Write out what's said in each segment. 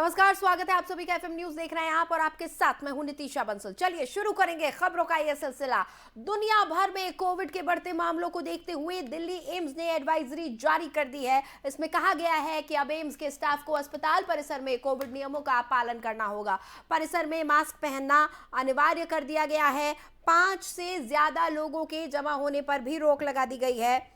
नमस्कार, स्वागत है आप सभी का एफएम न्यूज देख रहे हैं आप और आपके साथ मैं हूं नितीशा बंसल। चलिए शुरू करेंगे खबरों का यह सिलसिला। दुनिया भर में कोविड के बढ़ते मामलों को देखते हुए दिल्ली एम्स ने एडवाइजरी जारी कर दी है। इसमें कहा गया है कि अब एम्स के स्टाफ को अस्पताल परिसर में कोविड नियमों का पालन करना होगा। परिसर में मास्क पहनना अनिवार्य कर दिया गया है। 5 से ज्यादा लोगों के जमा होने पर भी रोक लगा दी गई है।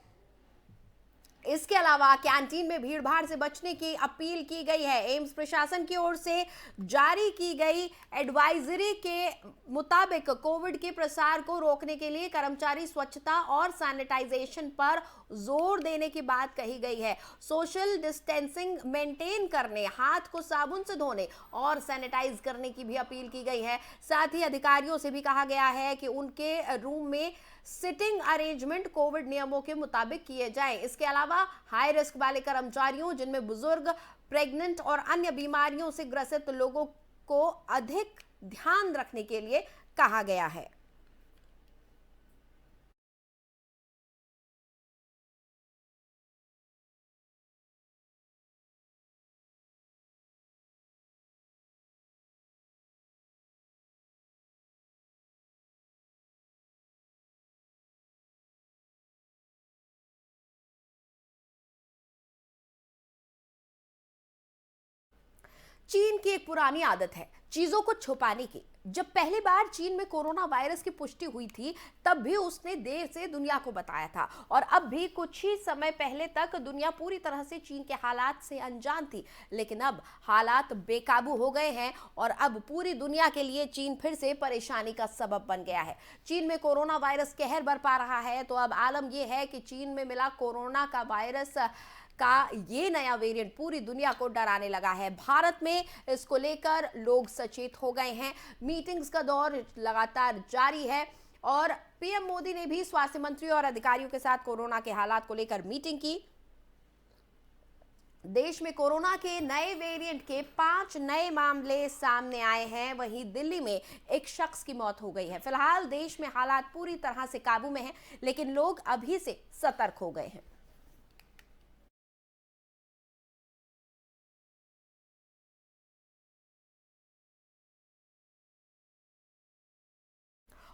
इसके अलावा कैंटीन में भीड़ भाड़ से बचने की अपील की गई है। एम्स प्रशासन की ओर से जारी की गई एडवाइजरी के मुताबिक कोविड के प्रसार को रोकने के लिए कर्मचारी स्वच्छता और सैनिटाइजेशन पर जोर देने की बात कही गई है। सोशल डिस्टेंसिंग मेंटेन करने, हाथ को साबुन से धोने और सैनिटाइज करने की भी अपील की गई है। साथ ही अधिकारियों से भी कहा गया है कि उनके रूम में सिटिंग अरेंजमेंट कोविड नियमों के मुताबिक किए जाएं। इसके अलावा हाई रिस्क वाले कर्मचारियों, जिनमें बुजुर्ग, प्रेग्नेंट और अन्य बीमारियों से ग्रसित लोगों को अधिक ध्यान रखने के लिए कहा गया है। चीन की एक पुरानी आदत है चीजों को छुपाने की। जब पहली बार चीन में कोरोना वायरस की पुष्टि हुई थी, तब भी उसने देर से दुनिया को बताया था और अब भी कुछ ही समय पहले तक दुनिया पूरी तरह से चीन के हालात से अनजान थी। लेकिन अब हालात बेकाबू हो गए हैं और अब पूरी दुनिया के लिए चीन फिर से परेशानी का सबब बन गया है। चीन में कोरोना वायरस कहर बरपा रहा है, तो अब आलम यह है कि चीन में मिला कोरोना का वायरस का ये नया वेरिएंट पूरी दुनिया को डराने लगा है। भारत में इसको लेकर लोग सचेत हो गए हैं। मीटिंग्स का दौर लगातार जारी है और पीएम मोदी ने भी स्वास्थ्य मंत्री और अधिकारियों के साथ कोरोना के हालात को लेकर मीटिंग की। देश में कोरोना के नए वेरिएंट के 5 नए मामले सामने आए हैं। वहीं दिल्ली में एक शख्स की मौत हो गई है। फिलहाल देश में हालात पूरी तरह से काबू में हैं, लेकिन लोग अभी से सतर्क हो गए हैं।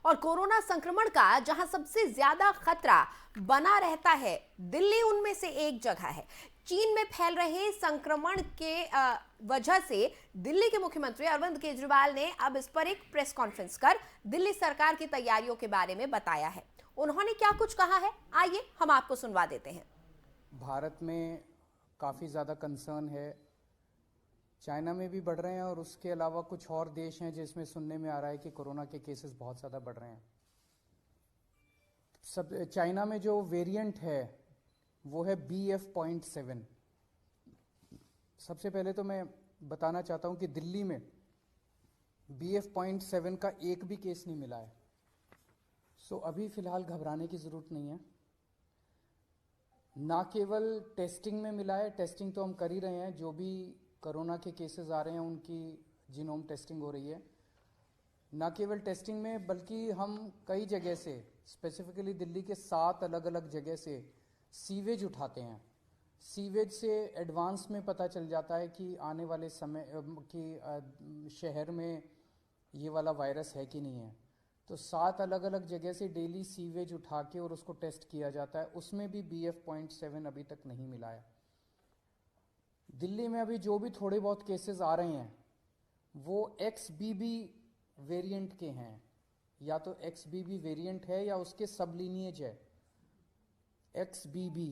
और कोरोना संक्रमण का जहां सबसे ज्यादा खतरा बना रहता है, दिल्ली उनमें से एक जगह है। चीन में फैल रहे संक्रमण के वजह से दिल्ली के मुख्यमंत्री अरविंद केजरीवाल ने अब इस पर एक प्रेस कॉन्फ्रेंस कर दिल्ली सरकार की तैयारियों के बारे में बताया है। उन्होंने क्या कुछ कहा है, आइए हम आपको सुनवा देते हैं। भारत में काफ़ी ज़्यादा कंसर्न है, चाइना में भी बढ़ रहे हैं और उसके अलावा कुछ और देश हैं जिसमें सुनने में आ रहा है कि कोरोना के केसेस बहुत ज़्यादा बढ़ रहे हैं। सब चाइना में जो वेरिएंट है वो है BF.7। सबसे पहले तो मैं बताना चाहता हूं कि दिल्ली में BF.7 का एक भी केस नहीं मिला है। सो अभी फ़िलहाल घबराने की ज़रूरत नहीं है। ना केवल टेस्टिंग में मिला है, टेस्टिंग तो हम कर ही रहे हैं, जो भी कोरोना के केसेस आ रहे हैं उनकी जीनोम टेस्टिंग हो रही है। ना केवल टेस्टिंग में, बल्कि हम कई जगह से, स्पेसिफिकली दिल्ली के 7 अलग अलग जगह से सीवेज उठाते हैं। सीवेज से एडवांस में पता चल जाता है कि आने वाले समय कि शहर में ये वाला वायरस है कि नहीं है। तो 7 अलग अलग जगह से डेली सीवेज उठा के और उसको टेस्ट किया जाता है। उसमें भी BF.7 अभी तक नहीं मिला है। दिल्ली में अभी जो भी थोड़े बहुत केसेस आ रहे हैं वो XBB वेरिएंट के हैं। या तो XBB वेरिएंट है या उसके सब लीनिएज है XBB।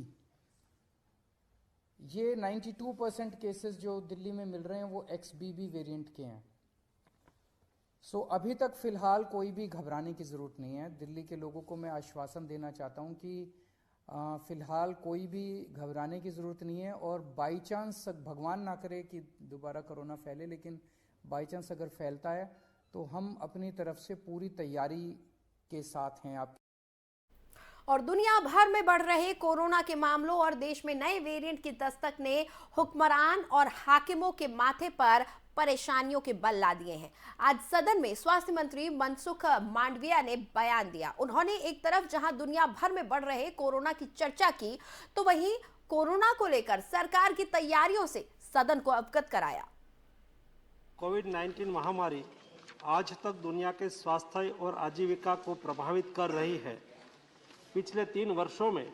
ये 92% केसेस जो दिल्ली में मिल रहे हैं वो XBB वेरिएंट के हैं। सो अभी तक फिलहाल कोई भी घबराने की ज़रूरत नहीं है। दिल्ली के लोगों को मैं आश्वासन देना चाहता हूं कि फ़िलहाल कोई भी घबराने की ज़रूरत नहीं है। और बाई चांस, भगवान ना करे कि दोबारा कोरोना फैले, लेकिन बाई चांस अगर फैलता है तो हम अपनी तरफ से पूरी तैयारी के साथ हैं। आप और दुनिया भर में बढ़ रहे कोरोना के मामलों और देश में नए वेरिएंट की दस्तक ने हुक्मरान और हाकिमों के माथे पर परेशानियों के बल ला दिए हैं। आज सदन में स्वास्थ्य मंत्री मनसुख मांडविया ने बयान दिया। उन्होंने एक तरफ जहां दुनिया भर में बढ़ रहे कोरोना की चर्चा की, तो वहीं कोरोना को लेकर सरकार की तैयारियों से सदन को अवगत कराया। कोविड-19 महामारी आज तक दुनिया के स्वास्थ्य और आजीविका को प्रभावित कर रही है। पिछले 3 वर्षों में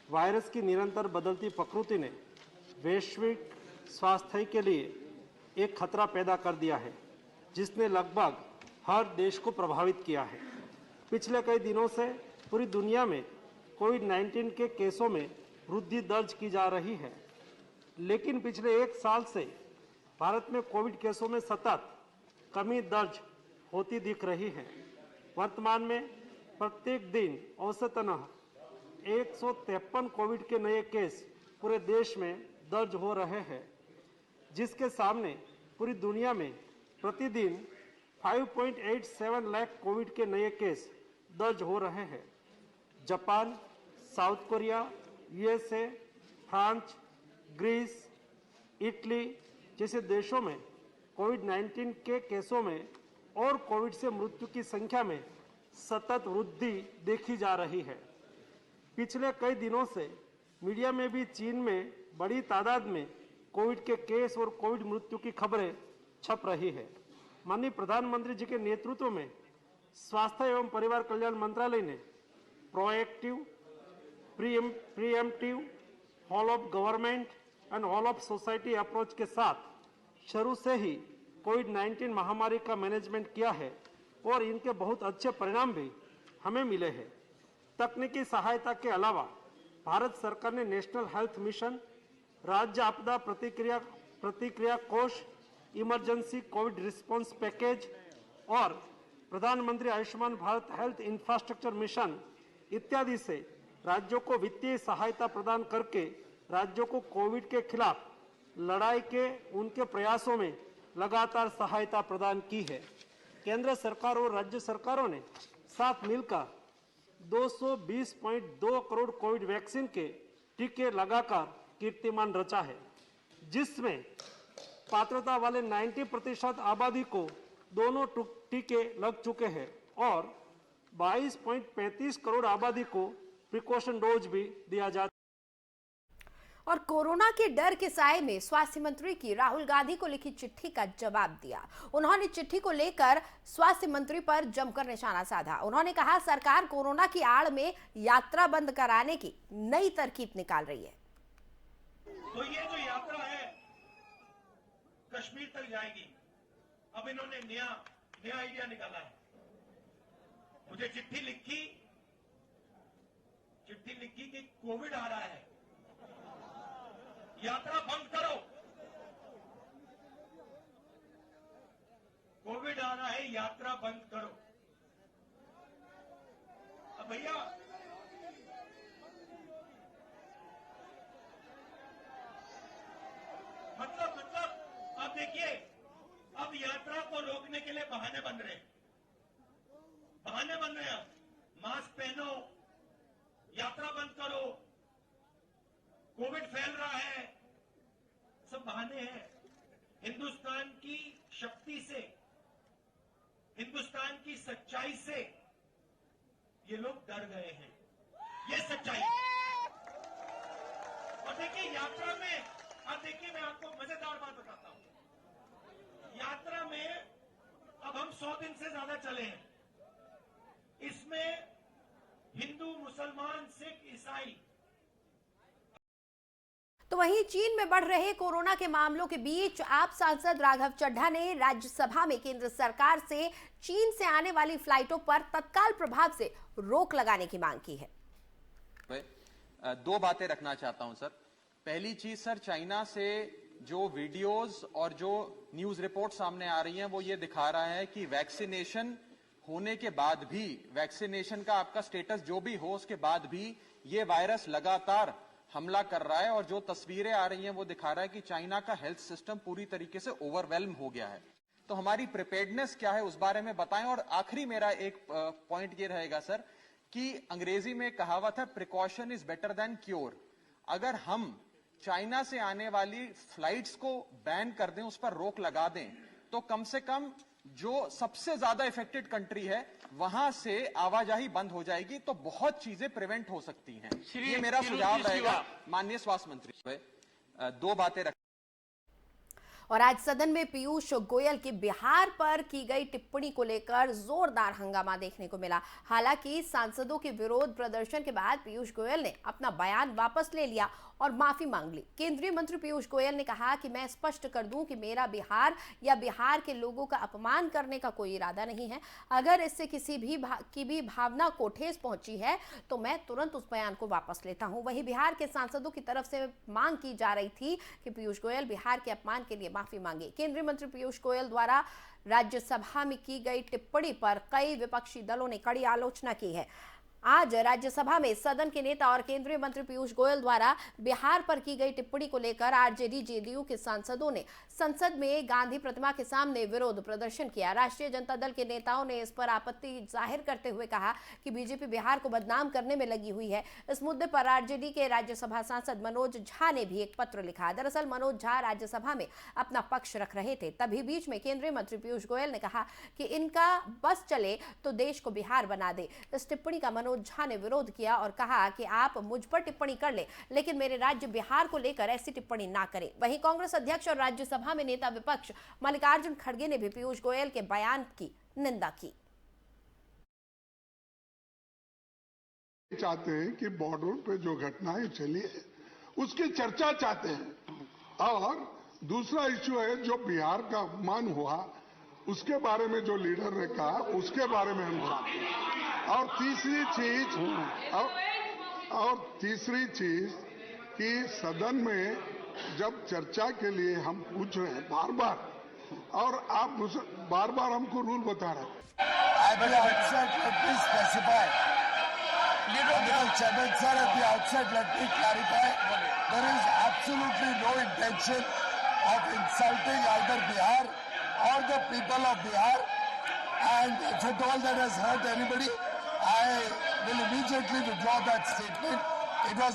वायरस की निरंतर बदलती प्रकृति ने वैश्विक स्वास्थ्य के लिए एक खतरा पैदा कर दिया है, जिसने लगभग हर देश को प्रभावित किया है। पिछले कई दिनों से पूरी दुनिया में कोविड-19 के केसों में वृद्धि दर्ज की जा रही है, लेकिन पिछले 1 साल से भारत में कोविड केसों में सतत कमी दर्ज होती दिख रही है। वर्तमान में प्रत्येक दिन औसतन 153 कोविड के नए केस पूरे देश में दर्ज हो रहे हैं, जिसके सामने पूरी दुनिया में प्रतिदिन 5.87 लाख कोविड के नए केस दर्ज हो रहे हैं। Japan, South Korea, USA, France, Greece, Italy जैसे देशों में कोविड-19 के केसों में और कोविड से मृत्यु की संख्या में सतत वृद्धि देखी जा रही है। पिछले कई दिनों से मीडिया में भी चीन में बड़ी तादाद में कोविड के केस और कोविड मृत्यु की खबरें छप रही है। माननीय प्रधानमंत्री जी के नेतृत्व में स्वास्थ्य एवं परिवार कल्याण मंत्रालय ने proactive, preemptive, whole of government and whole of society approach के साथ शुरू से ही कोविड-19 महामारी का मैनेजमेंट किया है और इनके बहुत अच्छे परिणाम भी हमें मिले हैं। तकनीकी सहायता के अलावा भारत सरकार ने नेशनल हेल्थ मिशन, राज्य आपदा प्रतिक्रिया कोष, इमरजेंसी कोविड रिस्पांस पैकेज और प्रधानमंत्री Ayushman Bharat health infrastructure mission इत्यादि से राज्यों को वित्तीय सहायता प्रदान करके राज्यों को कोविड के खिलाफ लड़ाई के उनके प्रयासों में लगातार सहायता प्रदान की है। केंद्र सरकार और राज्य सरकारों ने साथ मिलकर 220.2 करोड़ कोविड वैक्सीन के टीके लगाकर कीर्तिमान रचा है, जिसमें पात्रता वाले 90% आबादी को दोनों टीके लग चुके हैं और 22.35 करोड़ आबादी को प्रिकॉशन डोज भी दिया जा। और कोरोना के डर के साए में स्वास्थ्य मंत्री की राहुल गांधी को लिखी चिट्ठी का जवाब दिया। उन्होंने चिट्ठी को लेकर स्वास्थ्य मंत्री पर जमकर निशाना साधा। उन्होंने कहा, सरकार कोरोना की आड़ में यात्रा बंद कराने की नई तरकीब निकाल रही है। तो ये जो यात्रा है कश्मीर तक जाएगी। अब इन्होंने नया आइडिया निकाला है। मुझे चिट्ठी लिखी कि कोविड आ रहा है, यात्रा बंद करो। कोविड आ रहा है, यात्रा बंद करो। अब भैया मतलब अब देखिए, अब यात्रा को रोकने के लिए बहाने बन रहे हैं। मास्क पहनो, यात्रा बंद करो, कोविड फैल रहा है, सब बहाने हैं। हिंदुस्तान की शक्ति से, हिंदुस्तान की सच्चाई से ये लोग डर गए हैं। ये सच्चाई। और देखिए यात्रा में, अब देखिए मैं आपको मजेदार बात बताता हूं। यात्रा में अब हम 100 दिन से ज्यादा चले हैं। इसमें हिंदू, मुसलमान, सिख, ईसाई। तो वहीं चीन में बढ़ रहे कोरोना के मामलों के बीच आप सांसद राघव चड्ढा ने राज्यसभा में केंद्र सरकार से चीन से आने वाली फ्लाइटों पर तत्काल प्रभाव से रोक लगाने की मांग की है। 2 बातें रखना चाहता हूं सर। पहली चीज सर, चाइना से जो वीडियोस और जो न्यूज रिपोर्ट सामने आ रही हैं वो ये दिखा रहा है कि वैक्सीनेशन होने के बाद भी, वैक्सीनेशन का आपका स्टेटस जो भी हो उसके बाद भी ये वायरस लगातार हमला कर रहा है। और जो तस्वीरें आ रही हैं वो दिखा रहा है कि चाइना का हेल्थ सिस्टम पूरी तरीके से ओवरवेल्म हो गया है। तो हमारी प्रिपेयर्डनेस क्या है उस बारे में बताएं। और आखिरी मेरा एक पॉइंट ये रहेगा सर कि अंग्रेजी में कहावत है, precaution is better than cure. अगर हम चाइना से आने वाली फ्लाइट्स को बैन कर दें, उस पर रोक लगा दें, तो कम से कम जो सबसे ज्यादा इफेक्टेड कंट्री है वहां से आवाजाही बंद हो जाएगी, तो बहुत चीजें प्रिवेंट हो सकती हैं। ये मेरा सुझाव रहेगा माननीय स्वास्थ्य मंत्री। 2 बातें और आज सदन में पीयूष गोयल की बिहार पर की गई टिप्पणी को लेकर जोरदार हंगामा देखने को मिला। हालांकि सांसदों के विरोध प्रदर्शन के बाद पीयूष गोयल ने अपना बयान वापस ले लिया और माफी मांग ली। केंद्रीय मंत्री पीयूष गोयल ने कहा कि मैं स्पष्ट कर दूं कि मेरा बिहार या बिहार के लोगों का अपमान करने का कोई इरादा नहीं है। अगर इससे किसी भी भावना को ठेस पहुंची है तो मैं तुरंत उस बयान को वापस लेता हूं। वहीं बिहार के सांसदों की तरफ से मांग की जा रही थी कि पीयूष गोयल बिहार के अपमान के लिए माफी मांगे। केंद्रीय मंत्री पीयूष गोयल द्वारा राज्यसभा में की गई टिप्पणी पर कई विपक्षी दलों ने कड़ी आलोचना की है। आज राज्यसभा में सदन के नेता और केंद्रीय मंत्री पीयूष गोयल द्वारा बिहार पर की गई टिप्पणी को लेकर आरजेडी जेडीयू के सांसदों ने संसद में गांधी प्रतिमा के सामने विरोध प्रदर्शन किया। राष्ट्रीय जनता दल के नेताओं ने इस पर आपत्ति जाहिर करते हुए कहा कि बीजेपी बिहार को बदनाम करने में लगी हुई है। इस मुद्दे पर आरजेडी के राज्यसभा सांसद मनोज झा ने भी एक पत्र लिखा। दरअसल मनोज झा राज्यसभा में अपना पक्ष रख रहे थे, तभी बीच में केंद्रीय मंत्री पीयूष गोयल ने कहा कि इनका बस चले तो देश को बिहार बना दे। इस टिप्पणी का मनोज झा ने विरोध किया और कहा कि आप मुझ पर टिप्पणी कर ले, लेकिन मेरे राज्य बिहार को लेकर ऐसी टिप्पणी ना करें। वहीं कांग्रेस अध्यक्ष और राज्यसभा में नेता विपक्ष मल्लिकार्जुन खड़गे ने भी पीयूष गोयल के बयान की निंदा की। चाहते हैं कि बॉर्डर पे जो घटनाएं चली है उसकी चर्चा चाहते हैं, और दूसरा इश्यू है जो बिहार का अपमान हुआ उसके बारे में जो लीडर ने कहा उसके बारे में हम चाहते हैं। और तीसरी चीज कि सदन में जब चर्चा के लिए हम पूछ रहे हैं बार बार, और आप बार बार हमको रूल बता रहे हैं। At the outset, let me specify. Chairman sir, at the outset, let me clarify. There is absolutely no intention of insulting either Bihar or the people of Bihar. And if at all that has hurt anybody, I will immediately withdraw that statement. It was